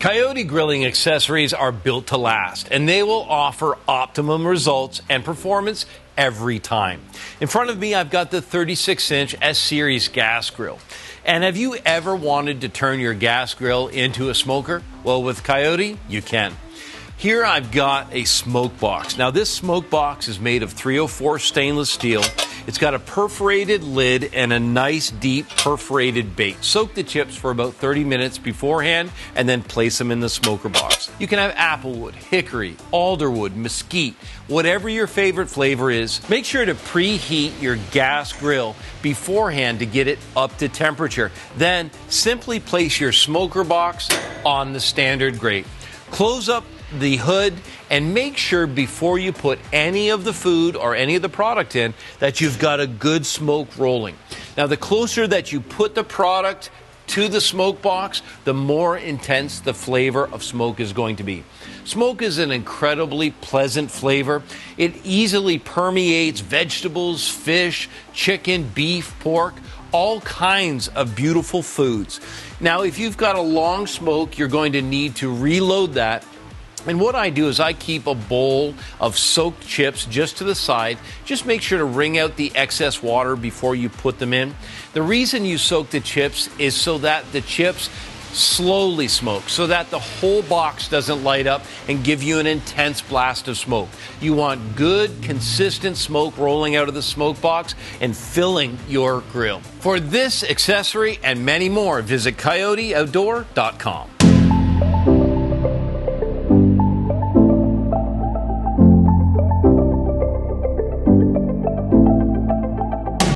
Coyote grilling accessories are built to last, and they will offer optimum results and performance every time. In front of me, I've got the 36-inch S-Series gas grill. And have you ever wanted to turn your gas grill into a smoker? Well, with Coyote, you can. Here I've got a smoke box. Now this smoke box is made of 304 stainless steel. It's got a perforated lid and a nice deep perforated base. Soak the chips for about 30 minutes beforehand and then place them in the smoker box. You can have applewood, hickory, alderwood, mesquite, whatever your favorite flavor is. Make sure to preheat your gas grill beforehand to get it up to temperature. Then simply place your smoker box on the standard grate. Close up the hood and make sure before you put any of the food or any of the product in that you've got a good smoke rolling. Now the closer that you put the product to the smoke box, the more intense the flavor of smoke is going to be. Smoke is an incredibly pleasant flavor. It easily permeates vegetables, fish, chicken, beef, pork, all kinds of beautiful foods. Now if you've got a long smoke, you're going to need to reload that. And what I do is I keep a bowl of soaked chips just to the side. Just make sure to wring out the excess water before you put them in. The reason you soak the chips is so that the chips slowly smoke, so that the whole box doesn't light up and give you an intense blast of smoke. You want good, consistent smoke rolling out of the smoke box and filling your grill. For this accessory and many more, visit coyoteoutdoor.com.